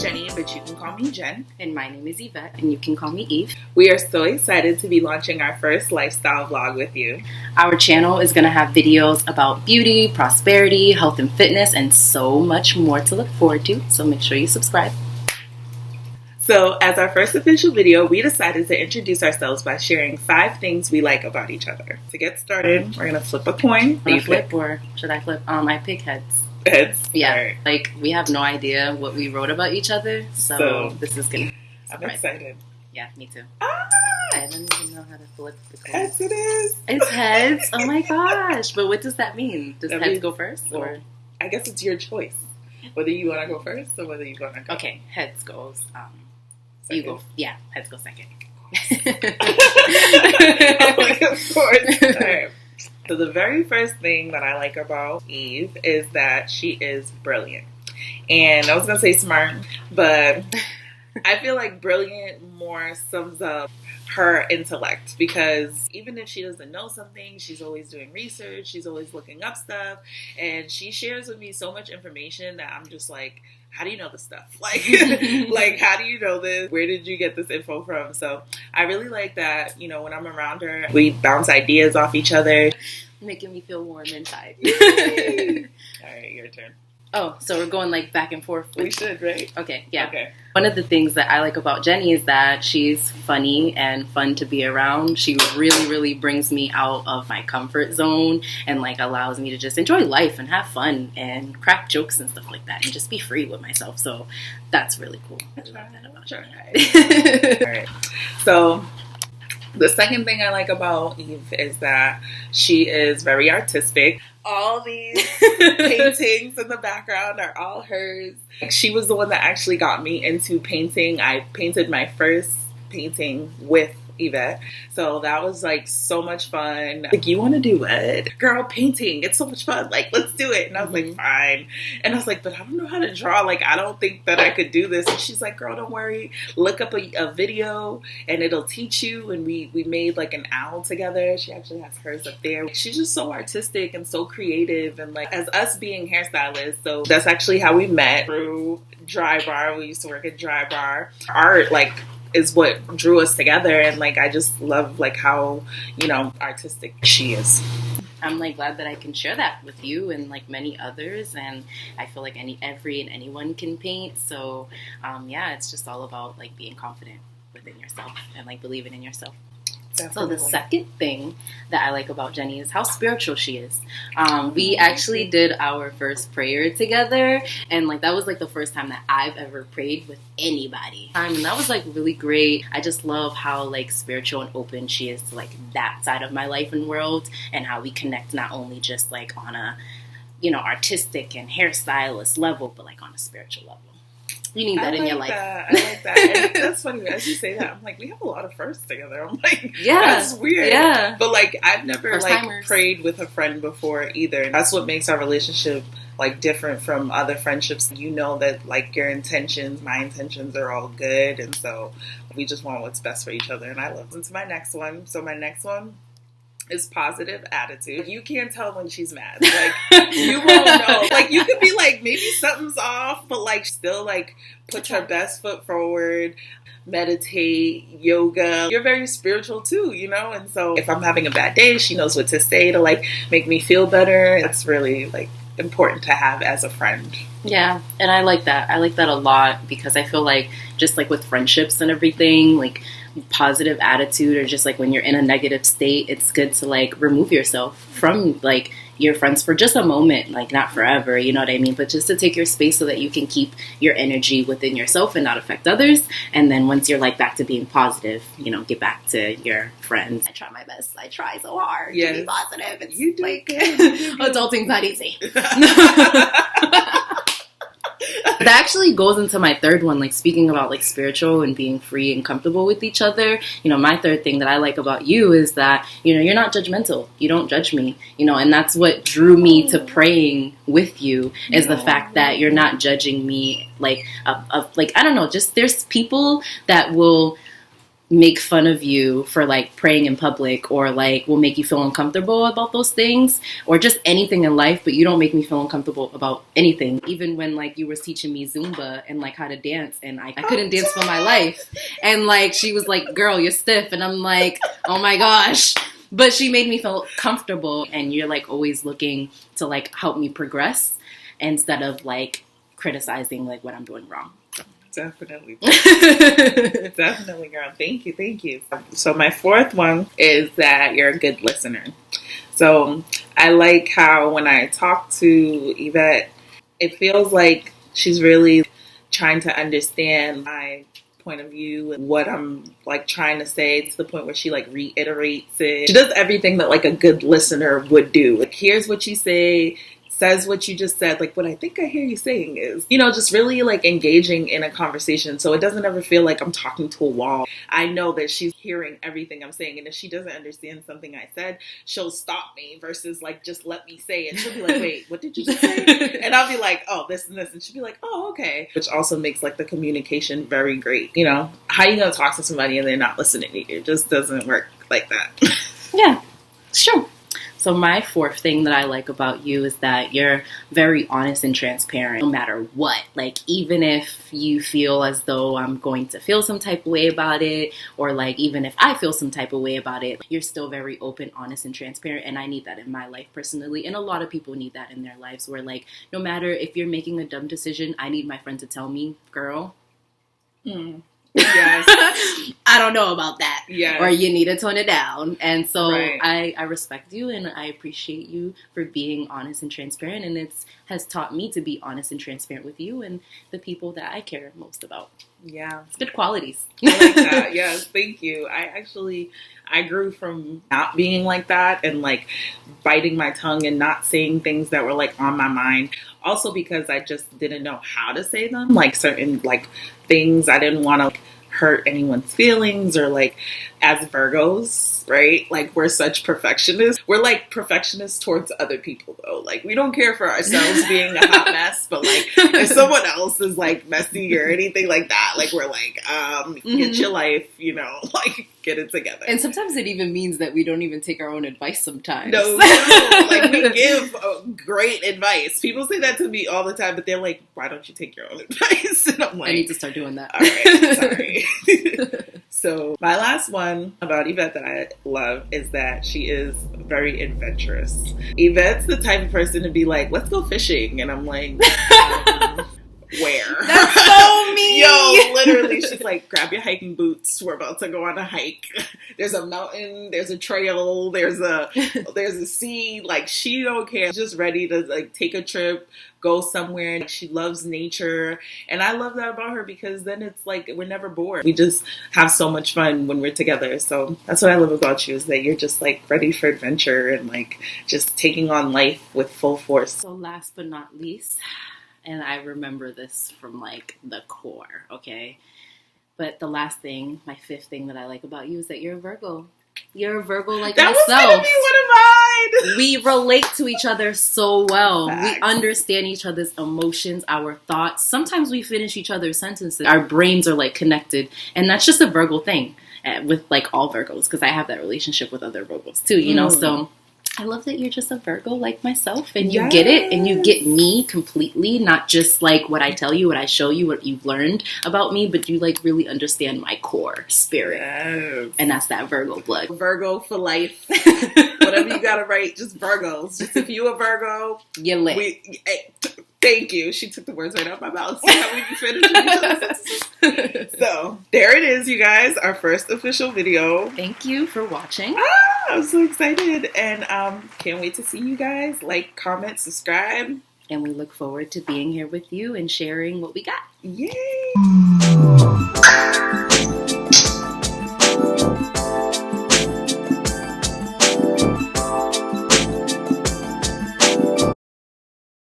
Jenny, but you can call me Jen. And my name is Yvette, and you can call me Eve. We are so excited to be launching our first lifestyle vlog with you. Our channel is going to have videos about beauty, prosperity, health and fitness, and so much more to look forward to. So make sure you subscribe. So as our first official video, we decided to introduce ourselves by sharing 5 things we like about each other. To get started, we're going to flip a coin. Do you flip or should I flip? I pick heads. Heads? Yeah. Right. Like, we have no idea what we wrote about each other, so this is going to I'm excited. Yeah, me too. Ah! I don't even know how to flip the coin. Heads it is. It's heads? Oh my gosh. But what does that mean? Does heads go first? Or I guess it's your choice. Whether you want to go first or whether you want to go. Okay, heads goes. You go. Yeah, heads go second. Oh, like, of course. All right. So the very first thing that I like about Eve is that she is brilliant. And I was going to say smart, but I feel like brilliant more sums up her intellect, because even if she doesn't know something, she's always doing research, she's always looking up stuff, and she shares with me so much information that I'm just like, how do you know this stuff? Like, like, how do you know this? Where did you get this info from? So I really like that, you know, when I'm around her, we bounce ideas off each other. Making me feel warm inside. All right, your turn. Oh, so we're going like back and forth. We should, right? Okay, yeah. Okay. One of the things that I like about Jenny is that she's funny and fun to be around. She really, really brings me out of my comfort zone and like allows me to just enjoy life and have fun and crack jokes and stuff like that and just be free with myself. So that's really cool. I love that about her. All right. So the second thing I like about Eve is that she is very artistic. All these paintings in the background are all hers. She was the one that actually got me into painting. I painted my first painting with Yvette. So that was like so much fun. Like, you want to do what? Girl, painting. It's so much fun. Like, let's do it. And I was like, fine. And I was like, but I don't know how to draw. Like, I don't think that I could do this. And she's like, girl, don't worry. Look up a video and it'll teach you. And we made like an owl together. She actually has hers up there. She's just so artistic and so creative. And like, as us being hairstylists, so that's actually how we met, through Dry Bar. We used to work at Dry Bar. Art, like, is what drew us together, and like I just love like how, you know, artistic she is. I'm like glad that I can share that with you and like many others, and I feel like anyone can paint. So yeah, it's just all about like being confident within yourself and like believing in yourself. Definitely. So the second thing that I like about Jenny is how spiritual she is. We actually did our first prayer together, and like that was like the first time that I've ever prayed with anybody. And that was like really great. I just love how like spiritual and open she is to like that side of my life and world, and how we connect not only just like on a, you know, artistic and hairstylist level, but like on a spiritual level. You need that in your life. I like that. And that's funny. As you say that, I'm like, we have a lot of firsts together. I'm like, yeah, that's weird. Yeah. But like, I've never First-timers. prayed with a friend before either. That's what makes our relationship like different from other friendships. You know that like your intentions, my intentions are all good. And so we just want what's best for each other. And I love them. To my next one. So my next one is positive attitude. You can't tell when she's mad. Like, you won't know. Like, you could be like, maybe something's off, but like still like puts her best foot forward, meditate, yoga. You're very spiritual too, you know? And so if I'm having a bad day, she knows what to say to like make me feel better. That's really like important to have as a friend. Yeah, and I like that. I like that a lot, because I feel like just like with friendships and everything, like positive attitude, or just like when you're in a negative state, it's good to like remove yourself from like your friends for just a moment, like not forever, you know what I mean? But just to take your space so that you can keep your energy within yourself and not affect others. And then once you're like back to being positive, you know, get back to your friends. I try my best. I try so hard to be positive. It's you do like good. You do good. adulting's not easy. That actually goes into my third one, like speaking about like spiritual and being free and comfortable with each other. You know, my third thing that I like about you is that, you know, you're not judgmental. You don't judge me, you know, and that's what drew me to praying with you, is the fact that you're not judging me like, like, I don't know, just there's people that will make fun of you for like praying in public, or like will make you feel uncomfortable about those things, or just anything in life, but you don't make me feel uncomfortable about anything. Even when like you were teaching me Zumba and like how to dance, and I couldn't dance for my life, and like she was like, girl, you're stiff, and I'm like, oh my gosh. But she made me feel comfortable, and you're like always looking to like help me progress instead of like criticizing like what I'm doing wrong. Definitely. Definitely, girl. Thank you. So my fourth one is that you're a good listener. So I like how when I talk to Yvette, it feels like she's really trying to understand my point of view and what I'm like trying to say, to the point where she like reiterates it. She does everything that like a good listener would do. Like, here's what you say, says what you just said, like what I think I hear you saying is, just really like engaging in a conversation, so it doesn't ever feel like I'm talking to a wall. I know that she's hearing everything I'm saying, and if she doesn't understand something I said, she'll stop me versus like just let me say it. She'll be like, wait, what did you just say? And I'll be like, oh, this and this, and she'll be like, oh, okay. Which also makes like the communication very great. How you gonna talk to somebody and they're not listening to you? It just doesn't work like that. Yeah, sure. So my fourth thing that I like about you is that you're very honest and transparent no matter what. Like, even if you feel as though I'm going to feel some type of way about it, or like even if I feel some type of way about it, you're still very open, honest, and transparent. And I need that in my life personally. And a lot of people need that in their lives, where like, no matter if you're making a dumb decision, I need my friend to tell me, girl, yes, I don't know about that. Yes. Or you need to tone it down. And so right. I respect you, and I appreciate you for being honest and transparent. And it has taught me to be honest and transparent with you and the people that I care most about. Yeah. It's good qualities. I like that. Yes, thank you. I grew from not being like that and like biting my tongue and not saying things that were like on my mind. Also because I just didn't know how to say them. Like certain like things, I didn't want to hurt anyone's feelings, or like, as Virgos, right? Like, we're such perfectionists. We're like perfectionists towards other people though. Like, we don't care for ourselves being a hot mess, but like if someone else is like messy or anything like that, like we're like, get your life, like get it together. And sometimes it even means that we don't even take our own advice sometimes. No, like we give great advice. People say that to me all the time, but they're like, why don't you take your own advice? And I'm like, I need to start doing that. All right, sorry. So my last one about Yvette that I love is that she is very adventurous. Yvette's the type of person to be like, let's go fishing. And I'm like, where? That's so mean. Yo, literally, she's like, grab your hiking boots. We're about to go on a hike. There's a mountain. There's a trail. There's a sea. Like, she don't care. She's just ready to like take a trip, go somewhere. Like, she loves nature. And I love that about her, because then it's like we're never bored. We just have so much fun when we're together. So that's what I love about you, is that you're just like ready for adventure and like just taking on life with full force. So last but not least, and I remember this from like the core, okay? But the last thing, my fifth thing that I like about you is that you're a Virgo. You're a Virgo like that myself. That was gonna be one of mine. We relate to each other so well. Facts. We understand each other's emotions, our thoughts. Sometimes we finish each other's sentences. Our brains are like connected. And that's just a Virgo thing with like all Virgos, because I have that relationship with other Virgos too, you know? So I love that you're just a Virgo like myself, and you get it, and you get me completely, not just like what I tell you, what I show you, what you've learned about me, but you like really understand my core spirit. Yes. And that's that Virgo blood. Virgo for life. Whatever you gotta write, just Virgos. Just if you a Virgo, you're lit. Thank you. She took the words right out of my mouth. See how we finish? So, there it is, you guys. Our first official video. Thank you for watching. I'm so excited. And can't wait to see you guys. Like, comment, subscribe. And we look forward to being here with you and sharing what we got. Yay!